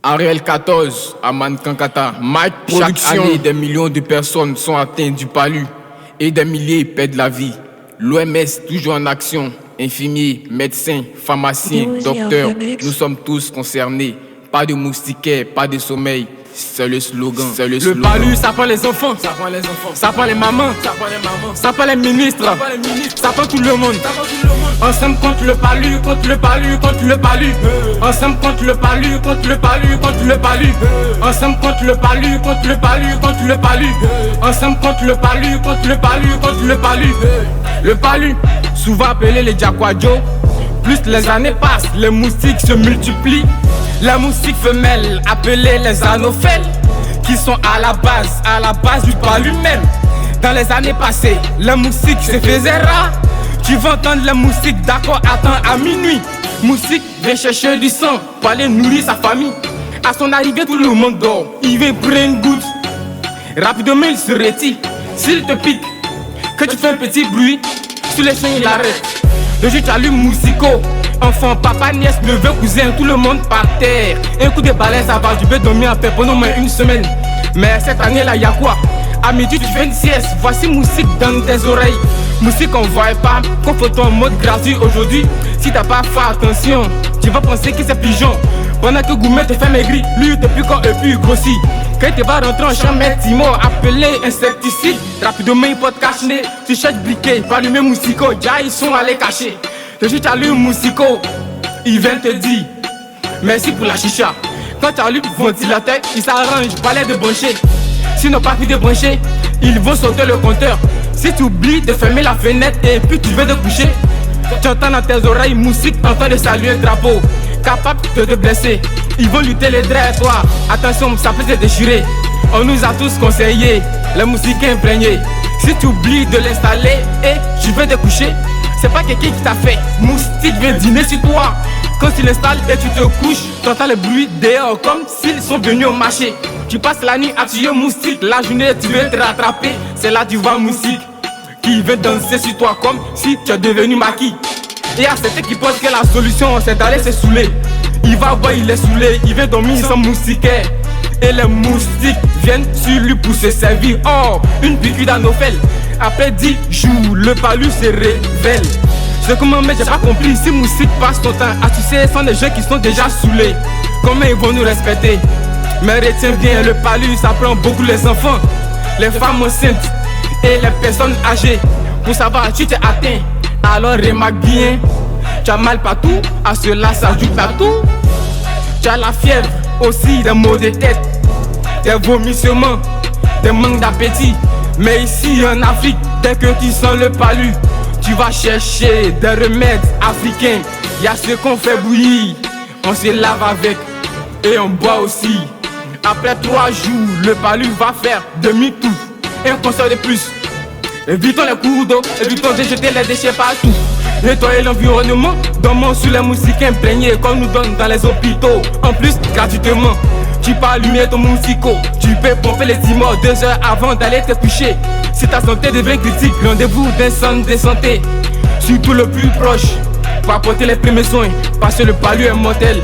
Ariel 14, Aman Kankata, Mike Production. Chaque année, des millions de personnes sont atteintes du palu et des milliers perdent la vie. L'OMS toujours en action. Infirmiers, médecins, pharmaciens, docteurs, nous sommes tous concernés. Pas de moustiquaires, pas de sommeil. C'est le slogan. Le palu, ça prend les enfants, ça prend les mamans, ça prend les ministres, ça prend tout le monde. Ensemble contre le palu, contre le palu, contre le palu. Ensemble contre le palu, contre le palu, contre le palu. Ensemble contre le palu, contre le palu, contre le palu. Ensemble contre le palu, contre le palu, contre le palu. Le palu, souvent appelé les Jakwadjo. Plus les années passent, les moustiques se multiplient. Les moustiques femelles, appelées les anophèles, qui sont à la base du palu même. Dans les années passées, les moustiques se faisaient rares. Tu vas entendre les moustiques, d'accord, attends à minuit. Moustique vient chercher du sang pour aller nourrir sa famille. À son arrivée, tout le monde dort, il vient prendre une goutte. Rapidement, il se retire. S'il te pique, que tu fais un petit bruit, sur les champs, il arrête. Le jour tu allumes Moustico, enfant, papa, nièce, neveu, cousin, tout le monde par terre. Un coup de balai, ça va, tu peux dormir en paix pendant au moins une semaine. Mais cette année-là, y'a quoi? À midi, tu fais une sieste, voici Moustique dans tes oreilles. Moustique, on voit pas, qu'on faut en mode gratuit aujourd'hui. Si t'as pas fait attention, tu vas penser que c'est pigeon. Pendant que Goumet te fait maigrir, lui, depuis quand et puis grossit. Quand tu vas rentrer en chambre, Timo, appelé insecticide. Rapidement, il peut te cacher. Tu cherches briquet, pas allumer Moustico, déjà ils sont allés cacher. Le jour tu allumes Moustico, il vient te dire merci pour la chicha. Quand tu allumes le ventilateur, il s'arrange, pas l'air de brancher. S'ils n'ont pas pu débrancher, ils vont sauter le compteur. Si tu oublies de fermer la fenêtre et puis tu veux te coucher, tu entends dans tes oreilles Moustique en train de saluer un drapeau. Capable de te blesser, ils vont lutter les draps à toi. Attention, ça peut se déchirer. On nous a tous conseillé, les moustiques imprégnés. Si tu oublies de l'installer et tu veux te coucher, c'est pas quelqu'un qui t'a fait. Moustique vient dîner sur toi. Quand tu l'installes et tu te couches, tu entends le bruit dehors comme s'ils sont venus au marché. Tu passes la nuit à tuer Moustique, la journée tu veux te rattraper. C'est là tu vois Moustique qui veut danser sur toi comme si tu es devenu maquis. Et à certains qui pensent que la solution c'est d'aller se saouler. Il va voir, il est saoulé, il veut dormir sans moustiquaire. Et les moustiques viennent sur lui pour se servir. Oh, une piqûre d'anophèle. Après 10 jours, le palu se révèle. C'est comment, mais j'ai pas compris. Si Moustique passe ton temps à tisser, ce sont des gens qui sont déjà saoulés. Comment ils vont nous respecter? Mais retiens bien, le palu ça prend beaucoup les enfants, les femmes enceintes et les personnes âgées. Pour savoir, tu t'es atteint, alors remarque bien. Tu as mal partout, à cela s'ajoute partout. Tu as la fièvre, aussi des maux de tête, des vomissements, des manques d'appétit. Mais ici en Afrique, dès que tu sens le palu, tu vas chercher des remèdes africains. Y'a ce qu'on fait bouillir, on se lave avec et on boit aussi. Après 3 jours, le palu va faire demi-tour, un concert de plus. Évitons les cours d'eau, évitons de jeter les déchets partout. Nettoyer l'environnement, dormons sur les moustiques imprégnés qu'on nous donne dans les hôpitaux. En plus, gratuitement, tu peux allumer ton moustico. Tu peux pomper les timors 2 heures avant d'aller te coucher. Si ta santé devient critique, rendez-vous d'un centre de santé, surtout le plus proche, pour apporter les premiers soins. Parce que le palu est mortel,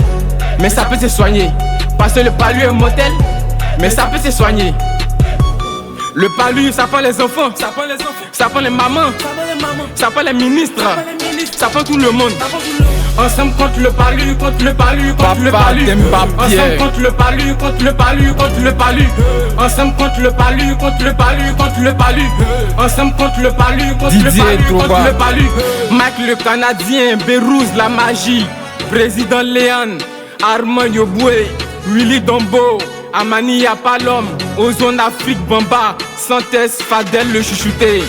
mais ça peut se soigner. Parce que le palu est mortel, mais ça peut se soigner. Le palu, ça prend les enfants, ça prend les mamans, ça prend les ministres, ça prend tout le monde. Ensemble contre le palu, contre le palu, contre le palu. Ensemble contre le palu, contre le palu, contre le palu. Ensemble contre le palu, contre le palu, contre le palu. Ensemble contre le palu, contre le palu, contre le palu. Mike le Canadien, Bérouz la magie, Président Léon, Armand Yoboué, Willy Dombo, Amani Yapalom, Ozone Afrique Bamba, Santes Fadel le chouchouté.